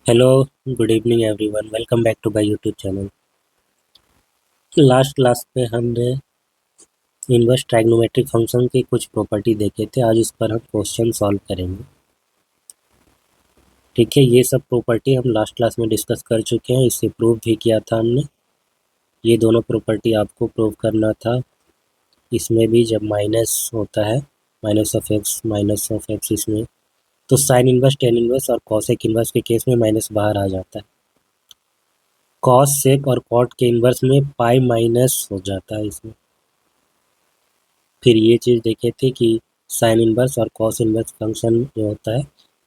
Hello, good evening everyone. Welcome back to my YouTube channel. Last class में हमने inverse trigonometric function की कुछ property देखे थे। आज उस पर हम क्वेश्चन सॉल्व करेंगे। ठीक है, ये सब प्रॉपर्टी हम लास्ट क्लास में डिस्कस कर चुके हैं, इसे प्रूव भी किया था हमने। ये दोनों प्रॉपर्टी आपको प्रूव करना था। इसमें भी जब माइनस होता है, माइनस ऑफ एक्स इसमें, तो साइन इनवर्स, टेन इनवर्स और कॉसेक इनवर्स के केस में माइनस बाहर आ जाता है। कॉस सेक और कॉट के इन्वर्स में पाई माइनस हो जाता है इसमें। फिर ये चीज़ देखे थे कि साइन इनवर्स और कॉस इनवर्स फंक्शन जो होता है,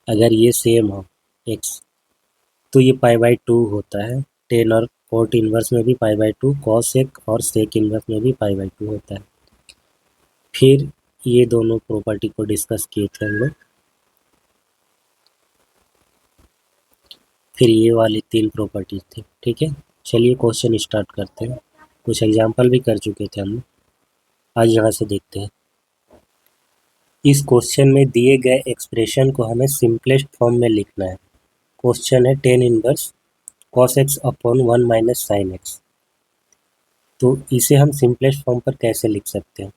अगर ये सेम हो एक्स, तो ये पाई बाई टू होता है। टेन और कॉट इनवर्स में भी pi by two, cosec और सेक इनवर्स में भी पाई बाई टू होता है। फिर ये दोनों प्रॉपर्टी को डिस्कस किए थे हम लोग। फिर ये वाली तीन प्रॉपर्टीज थी। ठीक है, चलिए क्वेश्चन स्टार्ट करते हैं। कुछ एग्जाम्पल भी कर चुके थे हम लोग, आज यहाँ से देखते हैं। इस क्वेश्चन में दिए गए एक्सप्रेशन को हमें सिंपलेस्ट फॉर्म में लिखना है। क्वेश्चन है ten inverse cos x upon one minus sine x. तो इसे हम सिंपलेस्ट फॉर्म पर कैसे लिख सकते हैं?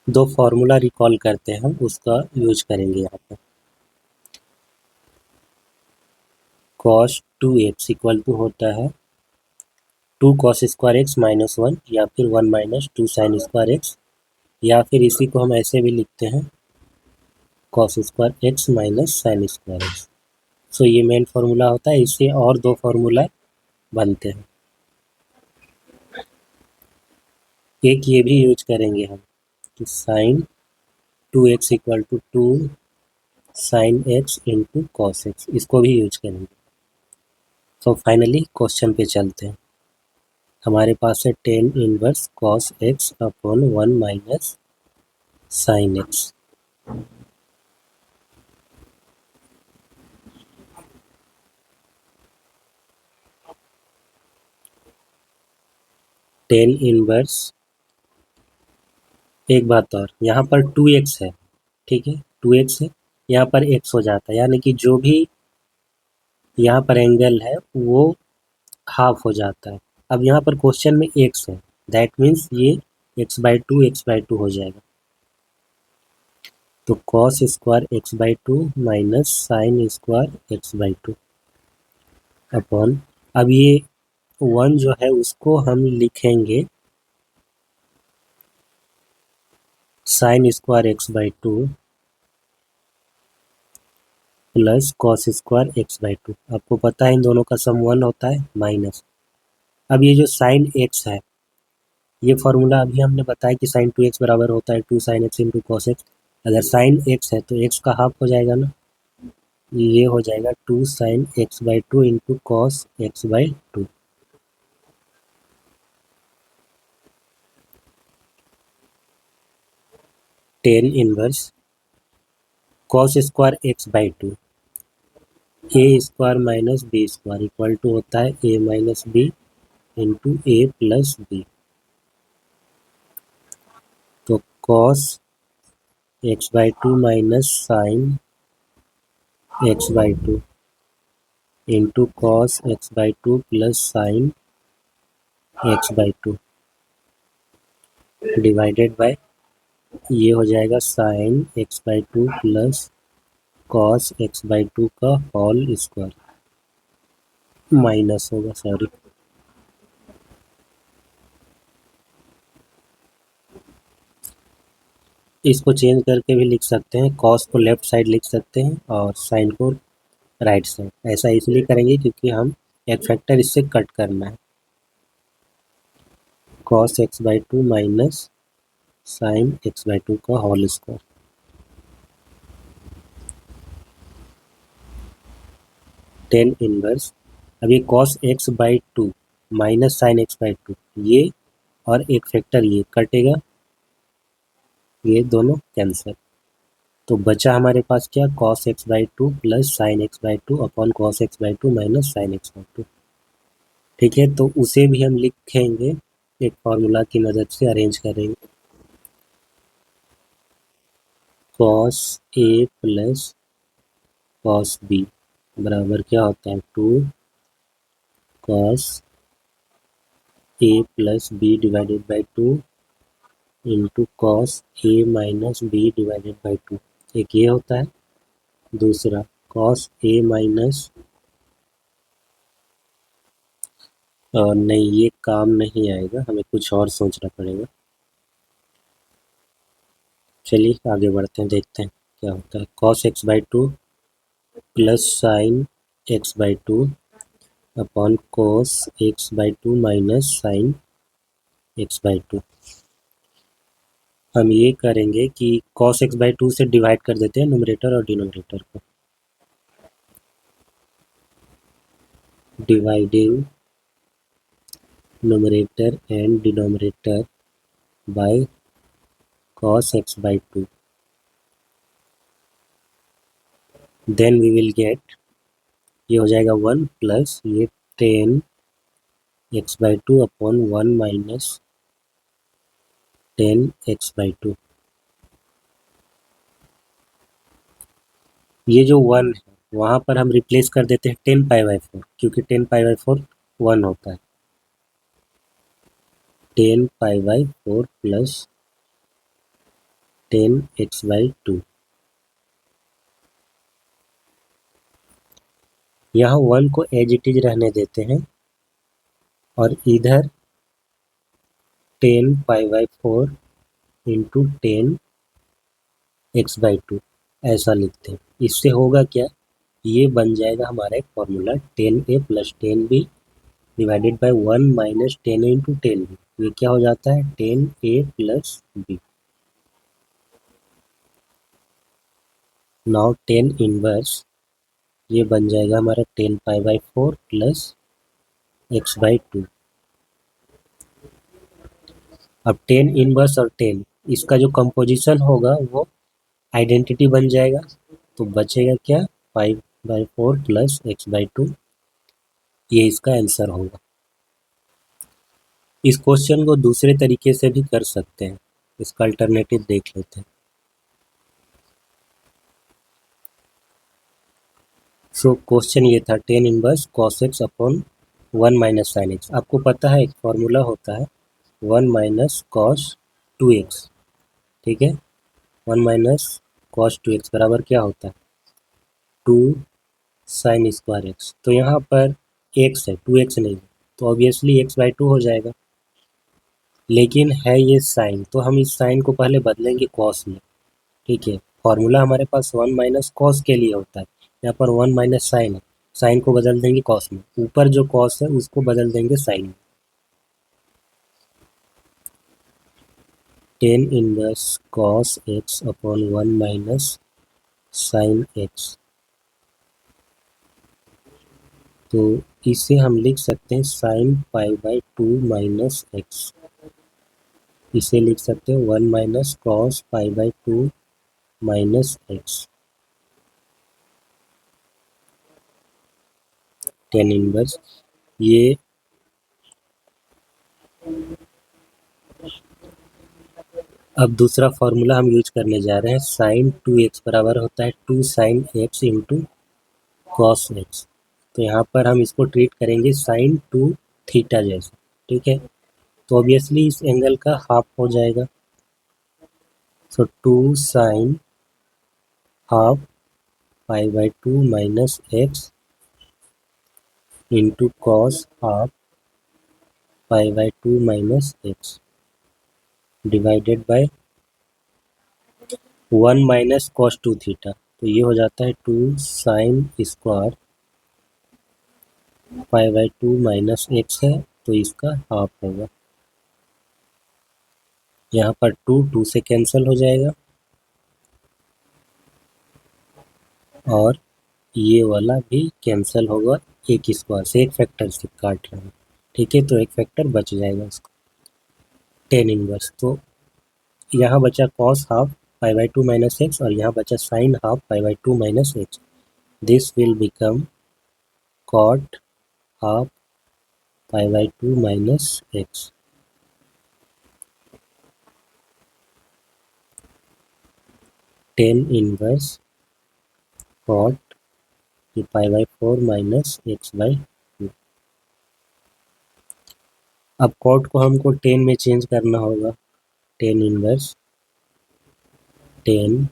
दो फॉर्मूला रिकॉल करते हैं, हम उसका यूज करेंगे यहाँ पर। Cos two x equal to होता है two cos square x minus one, या फिर one minus two sine square x, या फिर इसी को हम ऐसे भी लिखते हैं cos square x minus sine square x. So ये मेन फार्मूला होता है। इससे और दो फार्मूला बनते हैं। एक ये भी यूज करेंगे हम कि sine two x equal to two sine x into cos x, इसको भी यूज करेंगे। तो फाइनली क्वेश्चन पे चलते हैं। हमारे पास है ten inverse cos x upon one minus sine x. Tan inverse, एक बात और, यहाँ पर टू एक्स है। ठीक है, टू एक्स है, यहाँ पर एक्स हो जाता है, यानी कि जो भी यहाँ पर एंगल है वो हाफ हो जाता है। अब यहाँ पर क्वेश्चन में एक्स है, दैट मीन्स ये एक्स बाई टू हो जाएगा। तो cos square x by two minus sine square x by two upon, अब ये वन जो है उसको हम लिखेंगे sign square x by two plus cos square x by to. आपको पता है इन दोनों का सम वन होता है माइनस। अब ये जो साइन एक्स है, ये फॉर्मूला अभी हमने बताया कि साइन टू एक्स बराबर होता है two sine x into cos x. अगर साइन एक्स है तो एक्स का हाफ हो जाएगा ना, ये हो जाएगा two sine x by two into cos x by two. Tan inverse cos square x by two, A square minus B square equal to होता है A minus B into A plus B. तो cos x by two minus sine x by two into cos x by two plus sine x by two divided by, ये हो जाएगा sine x by two plus cos x by to का whole square, minus होगा, sorry. इसको change करके भी लिख सकते हैं, कॉस को लेफ्ट साइड लिख सकते हैं और साइन को राइट साइड। ऐसा इसलिए करेंगे क्योंकि हम एक फैक्टर इससे कट करना है। Cos x by two minus sine x by to का होल स्क्वायर। टेन इनवर्स, अभी cos x by two minus sine x by to, ये और एक फैक्टर ये कटेगा, ये दोनों कैंसिल। तो बचा हमारे पास क्या, cos x by two plus sine x by two upon cos x by two minus sine x by to. ठीक है, तो उसे भी हम लिखेंगे, एक फॉर्मूला की मदद से अरेंज करेंगे। Cos A plus cos B बराबर क्या होता है, 2 cos A plus B divided by 2 into cos A minus B divided by 2। एक ये होता है, दूसरा कॉस ए माइनस, नहीं ये काम नहीं आएगा, हमें कुछ और सोचना पड़ेगा। चलिए आगे बढ़ते हैं, देखते हैं क्या होता है। Cos x by 2 plus sine x by 2 upon cos x by 2 minus sine x by 2। हम ये करेंगे कि कॉस एक्स बाई 2 से डिवाइड कर देते हैं न्यूमरेटर और डिनोमिनेटर को। Dividing numerator and denominator by cos x by 2, then we will get, ये हो जाएगा 1 प्लस ये 10 x by 2 upon 1 minus 10 x by 2। ये जो 1 है वहाँ पर हम रिप्लेस कर देते हैं 10 पाई बाई 4, क्योंकि 10 पाई बाई 4 1 होता है। 10 पाई बाई 4 प्लस 10 एक्स बाई 2। यहाँ 1 को एज इट इज रहने देते हैं और इधर 10 पाई बाई 4 इंटू 10 एक्स बाई 2 ऐसा लिखते हैं। इससे होगा क्या, ये बन जाएगा हमारा एक formula 10a plus 10b divided by 1 minus 10a into 10b। ये क्या हो जाता है, 10a plus b। Now 10 inverse, ये बन जाएगा हमारा 10 पाई बाई 4 प्लस एक्स बाई 2। अब 10 इनवर्स और 10, इसका जो कंपोजिशन होगा वो आइडेंटिटी बन जाएगा, तो बचेगा क्या, 5 बाई 4 प्लस एक्स बाई 2। ये इसका आंसर होगा। इस क्वेश्चन को दूसरे तरीके से भी कर सकते हैं, इसका अल्टरनेटिव देख लेते हैं। सो क्वेश्चन ये था 10 inverse cos x upon 1 minus sine x. आपको पता है एक फॉर्मूला होता है 1 माइनस कॉस 2x, ठीक है। 1 माइनस कॉस 2x बराबर क्या होता है, 2 साइन स्क्वायर एक्स। तो यहाँ पर x है, 2x नहीं है, तो ऑब्वियसली x बाई 2 हो जाएगा। लेकिन है ये साइन, तो हम इस साइन को पहले बदलेंगे कॉस में, ठीक है। फॉर्मूला हमारे पास 1 माइनस कॉस के लिए होता है, यहाँ पर 1 माइनस साइन है, साइन को बदल देंगे कॉस में, ऊपर जो कॉस है उसको बदल देंगे साइन में। 10 inverse cos x upon 1 minus sine x, तो इसे हम लिख सकते हैं sine pi by 2 minus x. इसे लिख सकते हैं 1 minus cos pi by 2 minus x. 10 inverse, ये अब दूसरा फॉर्मूला हम यूज करने जा रहे हैं, साइन 2x बराबर होता है 2 sign x into cos x. तो यहाँ पर हम इसको ट्रीट करेंगे साइन 2 थीटा जैसे, ठीक है। तो ऑब्वियसली इस एंगल का हाफ हो जाएगा, so 2 sine half pi by 2 minus x into cos half pi by 2 minus x divided by 1 minus cos 2 theta. तो ये हो जाता है 2 sine square pi by 2 minus x है, तो इसका हाफ होगा। यहाँ पर 2 से कैंसिल हो जाएगा और ये वाला भी कैंसिल होगा, एक स्क्वायर से एक फैक्टर से काट रहे हैं, ठीक है। तो एक फैक्टर बच जाएगा इसको 10 इनवर्स। तो यहाँ बचा cos half pi by 2 minus x और यहाँ बचा sine half pi by 2 minus x. This will become cot half pi by 2 minus x. Tan inverse cot pi by 4 minus x by 2। अब कॉट को हमको ten में change करना होगा। Tan inverse ten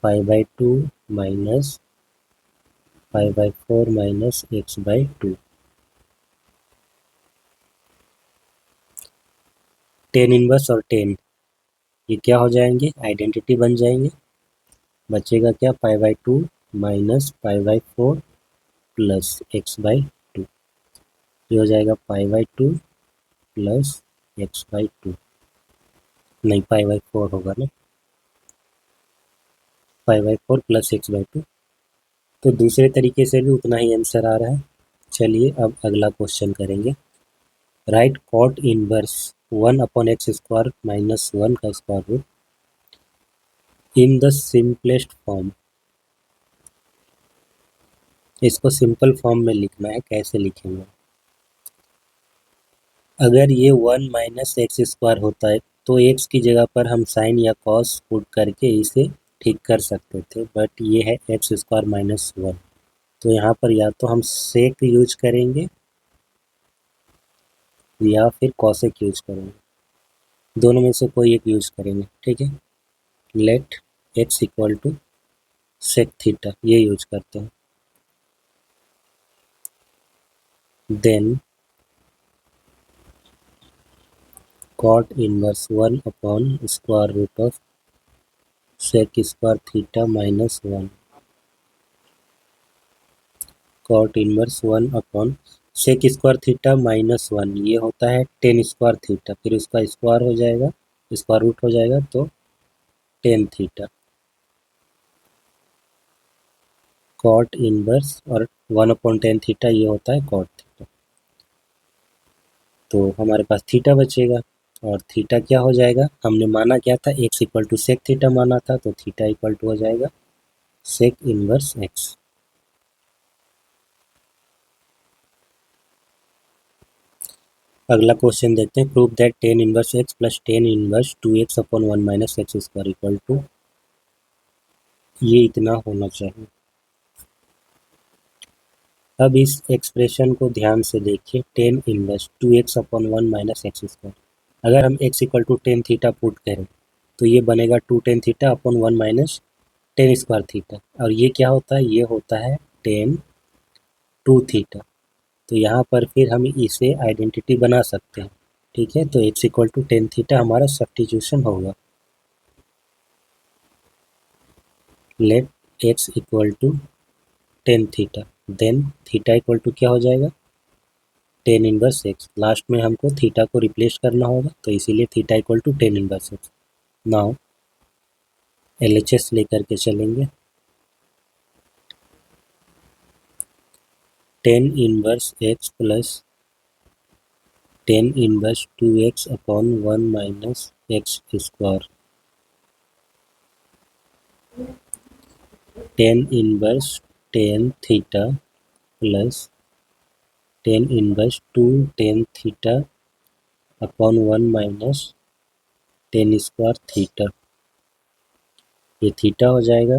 pi by 2 minus pi by 4 minus x by 2। Tan inverse और ten ये क्या हो जाएंगे, आइडेंटिटी बन जाएंगे। बचेगा क्या, पाई by 2 minus pi by 4 plus x by 2। ये हो जाएगा पाई बाई 2 प्लस एक्स बाई 2, नहीं पाई बाई 4 होगा ना, पाई बाई 4 प्लस एक्स बाई 2। तो दूसरे तरीके से भी उतना ही आंसर आ रहा है। चलिए अब अगला क्वेश्चन करेंगे। Right cot inverse 1/x² minus 1 का square root in the simplest form. इसको सिंपल फॉर्म में लिखना है, कैसे लिखेंगे। अगर ये 1 माइनस एक्स स्क्वायर होता है तो एक्स की जगह पर हम साइन या कॉस पुट करके इसे ठीक कर सकते थे, बट ये है एक्स स्क्वायर माइनस 1। तो यहाँ पर या तो हम सेक यूज करेंगे या फिर कॉसेक यूज करेंगे, दोनों में से कोई एक यूज करेंगे, ठीक है। Let x equal to sec theta, ये यूज करते हैं। देन कॉट इनवर्स 1/स्क्वायर root of sec square theta minus 1। Cot inverse 1 sec square theta minus 1, ये होता है टेन स्क्वायर थीटा, फिर उसका स्क्वायर हो जाएगा, स्क्वायर रूट हो जाएगा तो टेन थीटा। कॉट इनवर्स और 1/10 थीटा ये होता है कॉट थीटा। तो हमारे पास थीटा बचेगा, और थीटा क्या हो जाएगा, हमने माना क्या था, x equal to sec theta माना था, तो थीटा इक्वल टू हो जाएगा सेक इनवर्स एक्स। अगला क्वेश्चन देखते हैं। Prove that tan inverse x plus tan inverse 2x/1 minus x square equal to, ये इतना होना चाहिए। अब इस एक्सप्रेशन को ध्यान से देखिए, tan inverse 2x/1 minus x square, अगर हम x equal to tan theta put करें तो ये बनेगा 2 tan theta upon 1 minus tan square theta, और ये क्या होता है, ये होता है टेन 2 थीटा। तो यहाँ पर फिर हम इसे आइडेंटिटी बना सकते हैं, ठीक है। तो x equal to tan theta हमारा सब्स्टिट्यूशन होगा। Let x equal to tan theta, then theta equal to क्या हो जाएगा, टेन इनवर्स एक्स। लास्ट में हमको थीटा को रिप्लेस करना होगा, तो इसीलिए theta equal to tan inverse x. Now LHS लेकर के चलेंगे। Tan inverse x plus tan inverse 2x/1 minus x square, tan inverse tan theta plus tan inverse 2 tan theta upon 1 minus tan square theta. ये theta हो जाएगा,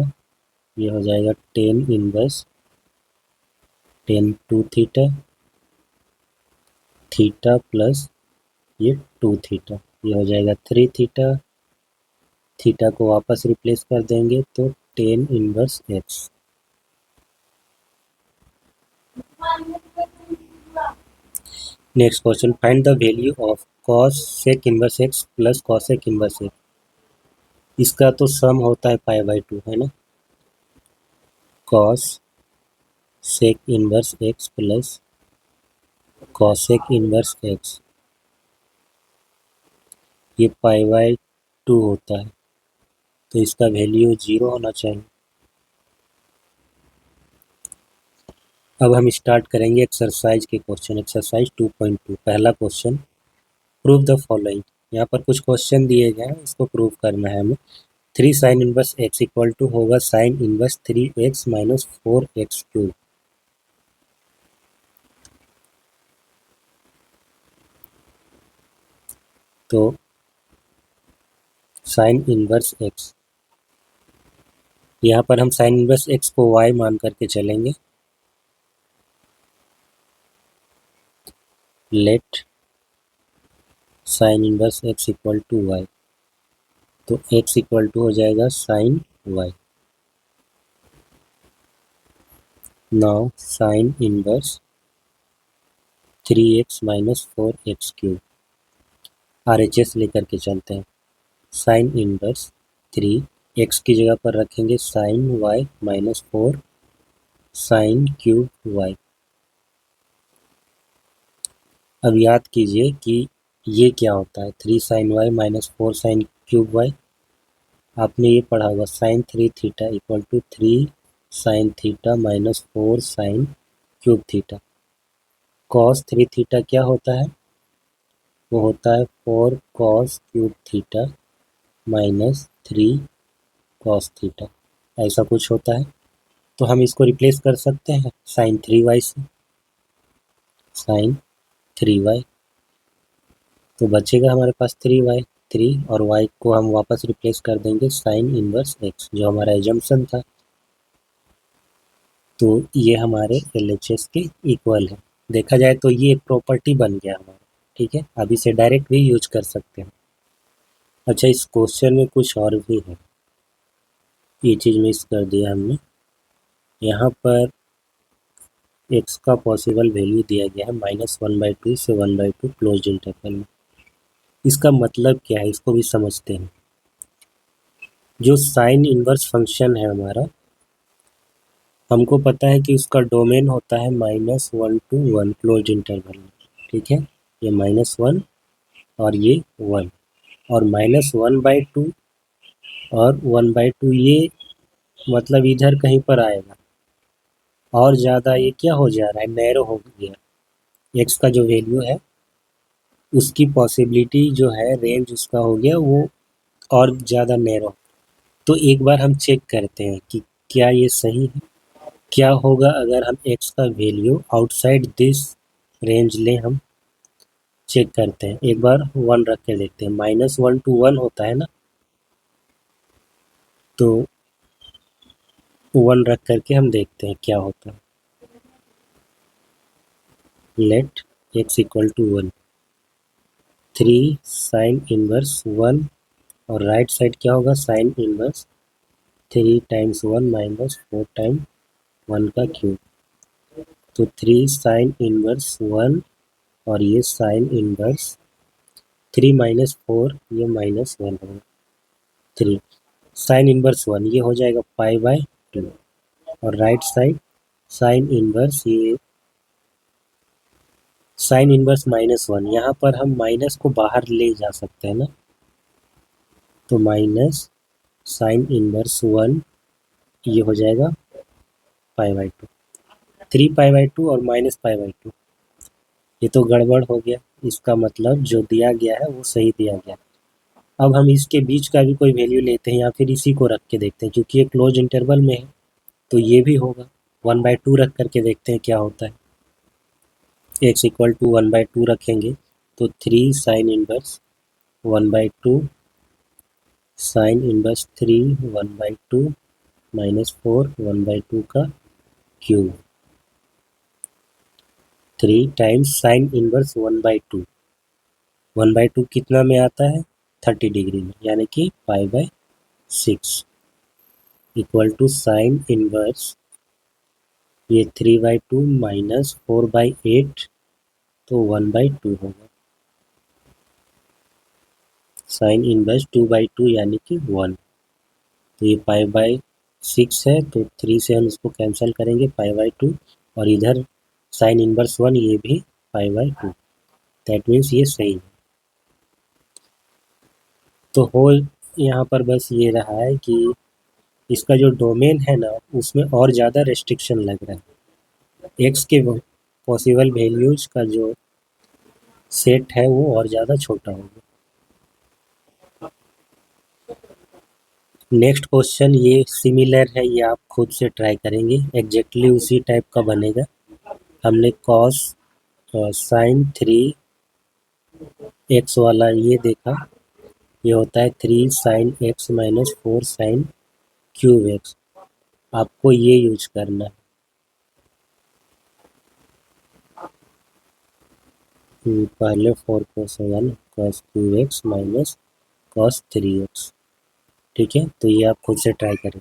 ये हो जाएगा tan inverse tan 2 theta, theta plus ये 2 theta, ये हो जाएगा 3 थीटा। थीटा को वापस रिप्लेस कर देंगे तो tan inverse x. Next question, find the value of cos sec inverse x plus cosec inverse x. इसका तो सम होता है पाई बाई 2, है ना। Cos sec inverse x plus cosec inverse x, ये पाई बाई 2 होता है, तो इसका वैल्यू 0 होना चाहिए। अब हम स्टार्ट करेंगे एक्सरसाइज के क्वेश्चन। एक्सरसाइज 2.2, पहला क्वेश्चन, प्रूव द फॉलोइंग। यहाँ पर कुछ क्वेश्चन दिए गए हैं, इसको प्रूव करना है हमें। 3 sine inverse x equal to होगा sine inverse 3x minus 4x cube. तो साइन इनवर्स एक्स यहाँ पर हम साइन इनवर्स एक्स को y मान करके चलेंगे। Let sine inverse x equal to y, तो x इक्वल टू हो जाएगा sine y. Now sine inverse 3x minus 4x cube, RHS लेकर के चलते हैं। साइन इनवर्स 3x की जगह पर रखेंगे sine y minus 4 sine cube y। अब याद कीजिए कि ये क्या होता है, 3 sine y minus 4 sine cube y। आपने ये पढ़ा होगा sine 3 theta equal to 3 sine theta minus 4 sine cube theta. Cos 3 theta क्या होता है, वो होता है 4 cos cube theta minus 3 cos theta, ऐसा कुछ होता है। तो हम इसको रिप्लेस कर सकते हैं साइन 3y से, साइन 3y, तो बचेगा हमारे पास 3y, 3 और y को हम वापस रिप्लेस कर देंगे साइन इनवर्स x, जो हमारा एजम्पशन था। तो ये हमारे LHS के इक्वल है। देखा जाए तो ये एक प्रॉपर्टी बन गया हमारा, ठीक है। अब इसे डायरेक्ट भी यूज कर सकते हैं। अच्छा, इस क्वेश्चन में कुछ और भी है, ये चीज़ मिस कर दिया हमने। यहाँ पर x का पॉसिबल वैल्यू दिया गया है -1/2 से 1/2 क्लोज इंटरवल में। इसका मतलब क्या है, इसको भी समझते हैं। जो साइन इनवर्स फंक्शन है हमारा, हमको पता है कि उसका डोमेन होता है -1 to 1 क्लोज इंटरवल में, ठीक है। ये -1 और ये 1, और -1/2 और 1/2 ये मतलब इधर कहीं पर आएगा, और ज़्यादा ये क्या हो जा रहा है, नैरो हो गया। एक्स का जो वैल्यू है उसकी पॉसिबिलिटी जो है, रेंज उसका हो गया वो और ज़्यादा नैरो। तो एक बार हम चेक करते हैं कि क्या ये सही है। क्या होगा अगर हम एक्स का वैल्यू आउटसाइड दिस रेंज लें, हम चेक करते हैं। एक बार 1 रख के देखते हैं, -1 to 1 होता है ना, तो 1 रख करके हम देखते हैं क्या होता है। Let x equal to 1, 3 sine inverse 1, और राइट साइड क्या होगा, sine inverse 3 times 1 minus 4 time 1 का क्यूब, तो 3 साइन इनवर्स 1, और ये साइन इनवर्स 3 माइनस 4, ये -1 होगा। 3 साइन इनवर्स 1 ये हो जाएगा π/2, और राइट साइड साइन इनवर्स, ये साइन इनवर्स -1, यहाँ पर हम माइनस को बाहर ले जा सकते हैं ना, तो माइनस साइन इनवर्स 1 ये हो जाएगा π/2, 3 π/2 और -π/2, ये तो गड़बड़ हो गया। इसका मतलब जो दिया गया है वो सही दिया गया। अब हम इसके बीच का भी कोई वैल्यू लेते हैं, या फिर इसी को रख के देखते हैं, क्योंकि ये क्लोज इंटरवल में है तो ये भी होगा। 1/2 रख करके देखते हैं क्या होता है। x इक्वल टू 1/2 रखेंगे तो 3 साइन इनवर्स 1/2 साइन इनवर्स 3 1/2 -4 1/2 का क्यूब, 3 टाइम्स साइन इनवर्स 1/2, 1/2 कितना में आता है, 30 डिग्री में, यानी कि π/6 इक्वल टू साइन इनवर्स ये 3/2 माइनस 4/8, तो 1/2 होगा। साइन इनवर्स 2/2 यानी कि 1, तो ये π/6 है, तो 3 से हम इसको कैंसिल करेंगे, π/2, और इधर साइन इनवर्स 1 ये भी π/2, दैट मीन्स ये सही है। तो हो यहाँ पर बस ये रहा है कि इसका जो डोमेन है ना, उसमें और ज़्यादा रेस्ट्रिक्शन लग रहा है। एक्स के पॉसिबल वैल्यूज का जो सेट है वो और ज़्यादा छोटा होगा। नेक्स्ट क्वेश्चन ये सिमिलर है, ये आप खुद से ट्राई करेंगे, एग्जैक्टली उसी टाइप का बनेगा। हमने कॉस साइन 3x वाला ये देखा, ये होता है 3 sine x minus 4 sine cube x. आपको ये यूज करना है। पहले 4 cos 1 cos 2x minus cos 3x। ठीक है, तो ये आप खुद से ट्राई करें।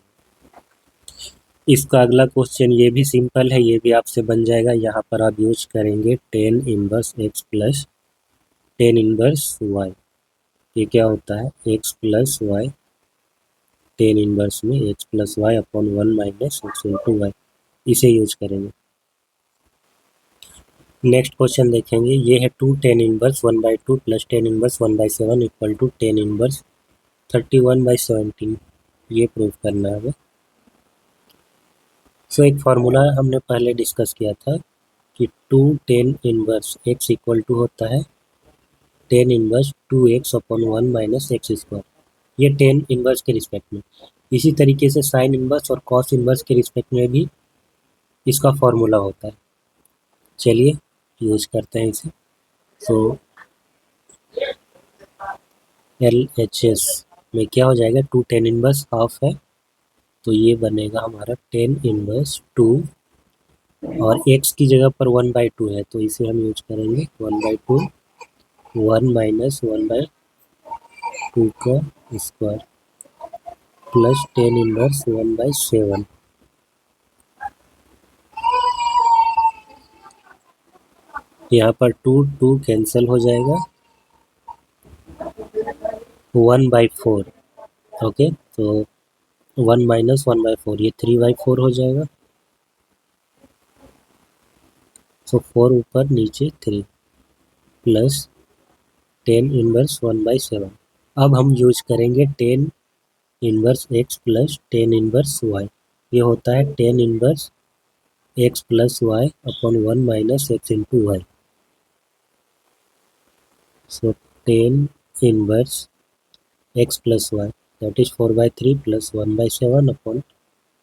इसका अगला क्वेश्चन ये भी सिंपल है, ये भी आपसे बन जाएगा। यहाँ पर आप यूज करेंगे tan inverse x plus tan inverse y. ये क्या होता है, x plus y, tan inverse में x plus y upon 1 minus x into y, इसे यूज करेंगे। नेक्स्ट क्वेश्चन देखेंगे, ये है two tan inverse 1/2 plus tan inverse 1/7 equal to tan inverse 31/17। ये प्रूव करना है हमें। सो एक फार्मूला हमने पहले डिस्कस किया था कि two tan inverse x equal to होता है ten inverse 2x upon 1 minus x square, ये टेन इनवर्स के रिस्पेक्ट में। इसी तरीके से साइन इनवर्स और कॉस इनवर्स के रिस्पेक्ट में भी इसका फॉर्मूला होता है। चलिए यूज करते हैं इसे। सो एल एच एस में क्या हो जाएगा, टू टेन इनवर्स हाफ है, तो ये बनेगा हमारा टेन इनवर्स टू, और एक्स की जगह पर 1/2 है तो इसे हम यूज करेंगे 1/2, 1 माइनस 1/2 का स्क्वायर प्लस टेन इनवर्स 1/7। यहाँ पर टू टू कैंसिल हो जाएगा, 1/4। ओके, तो 1 माइनस 1/4, ये 3/4 हो जाएगा। सो 4 ऊपर नीचे 3 प्लस टेन इनवर्स 1/7। अब हम यूज करेंगे tan inverse x plus tan inverse y. ये होता है ten inverse x plus y upon 1 minus x into y. So tan inverse x plus y that is 4/3 plus 1/7 upon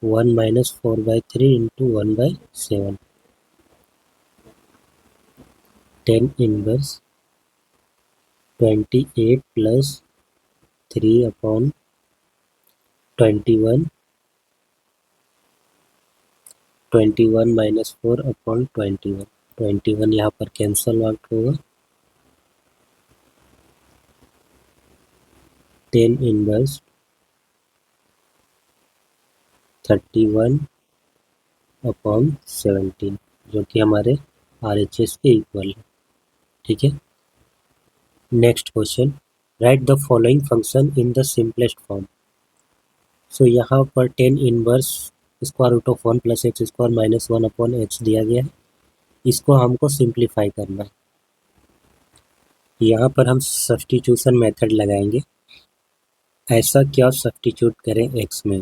1 minus 4/3 into 1/7। Tan inverse 28 plus 3 upon 21, 21 minus 4 upon 21, 21 यहाँ पर cancel out होगा। Tan inverse 31 upon 17, जो कि हमारे RHS के equal है। ठीक है, next question, write the following function in the simplest form. So यहाँ पर tan inverse square root of 1 plus x square minus 1 upon x दिया गया है, इसको हमको सिंप्लीफाई करना है। यहाँ पर हम सब्स्टिट्यूशन मेथड लगाएंगे। ऐसा क्या सब्स्टिट्यूट करें एक्स में,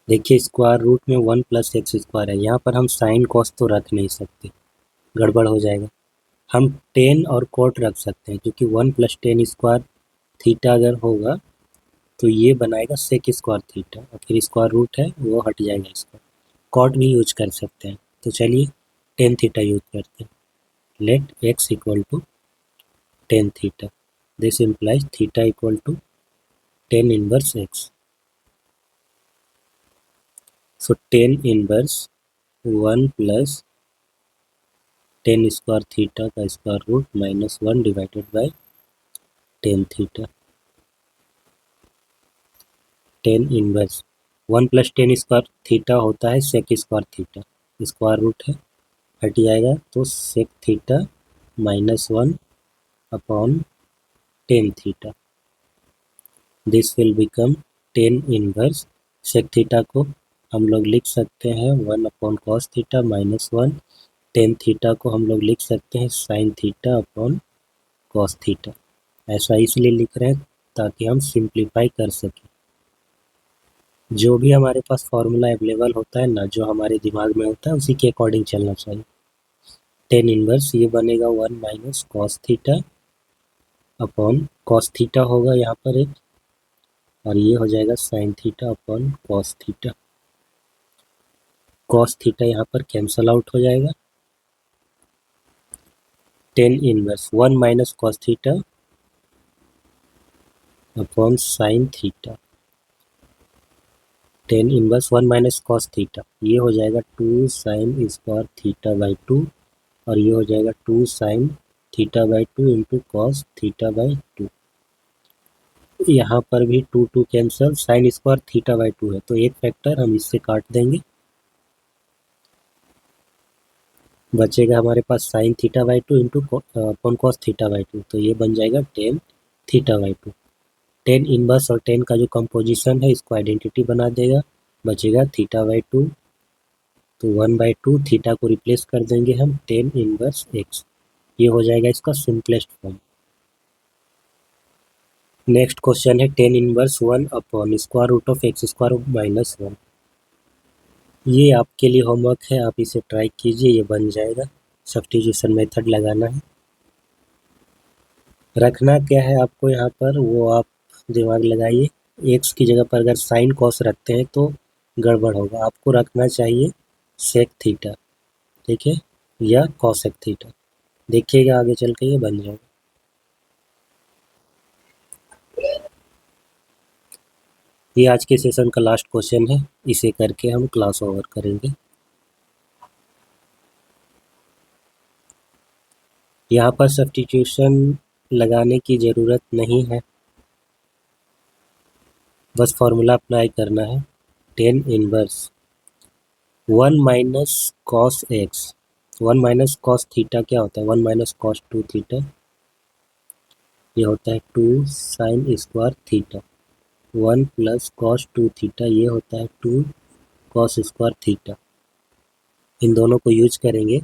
देखिए स्क्वायर रूट में 1 प्लस एक्स स्क्वायर है, यहाँ पर हम साइन कॉस तो रख नहीं सकते, गड़बड़ हो जाएगा। हम टेन और कोट रख सकते हैं, क्योंकि 1 प्लस टेन स्क्वायर थीटा अगर होगा तो ये बनाएगा सेक स्क्वायर थीटा, और फिर स्क्वायर रूट है वो हट जाएगा, इसका कॉट भी यूज कर सकते हैं। तो चलिए टेन थीटा यूज करते हैं। Let x equal to tan theta, this implies theta equal to tan inverse x. So tan inverse 1 plus tan square theta का square root minus 1 divided by tan theta. Tan inverse 1 plus tan square theta होता है sec square theta, square root है हट जाएगा, तो sec theta minus 1 upon tan theta, this will become tan inverse sec theta को हम लोग लिख सकते हैं 1 upon cos theta minus 1, tan theta को हम लोग लिख सकते हैं sine theta upon cos theta. ऐसा इसलिए लिख रहे हैं ताकि हम सिंप्लीफाई कर सकें। जो भी हमारे पास फॉर्मूला अवेलेबल होता है ना, जो हमारे दिमाग में होता है उसी के अकॉर्डिंग चलना चाहिए। टेन इनवर्स ये बनेगा 1 minus cos theta upon cos theta होगा यहाँ पर एक, और ये हो जाएगा sine theta upon cos theta. Cos theta यहाँ पर कैंसल आउट हो जाएगा। Tan inverse 1 minus cos theta upon sine theta, tan inverse 1 minus cos theta, ये हो जाएगा 2 साइन स्क्वायर थीटा बाई 2, और ये हो जाएगा 2 sign theta by 2 into cos theta by 2। यहाँ पर भी 2 2 cancel, sine square theta by 2 है तो एक फैक्टर हम इससे काट देंगे, बचेगा हमारे पास sine theta by 2 into upon cos theta by 2, तो ये बन जाएगा tan theta by 2। Tan inverse और टेन का जो कंपोजिशन है इसको आइडेंटिटी बना देगा, बचेगा थीटा बाई 2, तो 1/2 थीटा को रिप्लेस कर देंगे हम टेन इनवर्स एक्स, ये हो जाएगा इसका सिंपलेस्ट फॉर्म। नेक्स्ट क्वेश्चन है ten inverse 1 upon square root of x square minus 1। ये आपके लिए होमवर्क है, आप इसे ट्राई कीजिए, ये बन जाएगा। सब्स्टिट्यूशन मेथड लगाना है, रखना क्या है आपको यहाँ पर वो आप दिमाग लगाइए। एक्स की जगह पर अगर साइन कॉस रखते हैं तो गड़बड़ होगा, आपको रखना चाहिए सेक थीटा, ठीक है, या कॉसेक थीटा, देखिएगा आगे चल के ये बन जाएगा। ये आज के सेशन का लास्ट क्वेश्चन है, इसे करके हम क्लास ओवर करेंगे। यहाँ पर सब्स्टिट्यूशन लगाने की ज़रूरत नहीं है, बस फॉर्मूला अप्लाई करना है। Ten inverse 1 minus cos x, 1 minus cos theta क्या होता है, 1 माइनस कॉस 2 थीटा, ये होता है 2 sine square theta, 1 plus cos 2 theta, ये होता है 2 कॉस स्क्वायर थीटा। इन दोनों को यूज करेंगे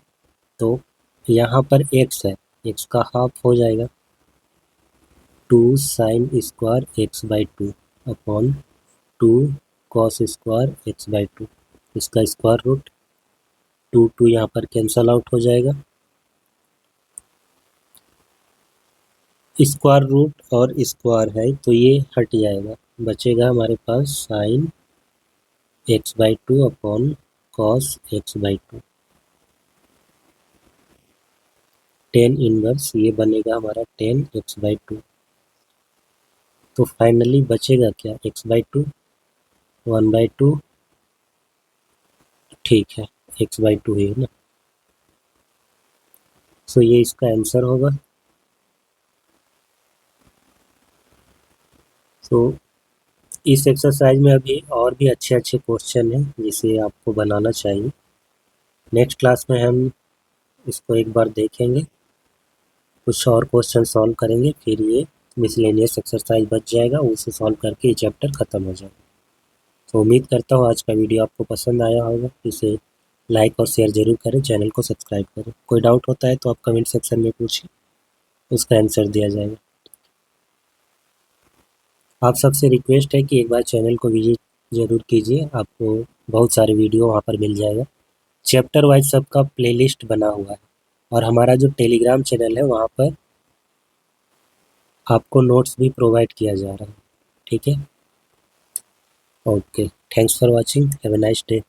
तो यहाँ पर एक्स है, एक्स का हाफ हो जाएगा 2 sine square x by 2 upon 2 cos square x by 2, इसका स्क्वायर रूट, 2 2 यहाँ पर कैंसल आउट हो जाएगा, स्क्वायर रूट और स्क्वायर है तो ये हट जाएगा, बचेगा हमारे पास sine x by 2 upon cos x by 2। Tan inverse ये बनेगा हमारा टेन एक्स बाई 2, तो फाइनली बचेगा क्या, एक्स बाई 2 1/2, ठीक है एक्स बाई 2 है ना, सो ये इसका आंसर होगा। तो इस एक्सरसाइज में अभी और भी अच्छे अच्छे क्वेश्चन हैं जिसे आपको बनाना चाहिए। नेक्स्ट क्लास में हम इसको एक बार देखेंगे, कुछ और क्वेश्चन सॉल्व करेंगे, फिर ये मिसलेनियस एक्सरसाइज बच जाएगा, उसे सॉल्व करके ये चैप्टर ख़त्म हो जाएगा। तो उम्मीद करता हूँ आज का वीडियो आपको पसंद आया होगा, इसे लाइक और शेयर ज़रूर करें, चैनल को सब्सक्राइब करें। कोई डाउट होता है तो आप कमेंट सेक्शन में पूछिए, उसका आंसर दिया जाएगा। आप सबसे रिक्वेस्ट है कि एक बार चैनल को विजिट ज़रूर कीजिए, आपको बहुत सारे वीडियो वहाँ पर मिल जाएगा, चैप्टर वाइज सबका प्लेलिस्ट बना हुआ है, और हमारा जो टेलीग्राम चैनल है वहाँ पर आपको नोट्स भी प्रोवाइड किया जा रहा है, ठीक है। Okay, thanks for watching, have a nice day.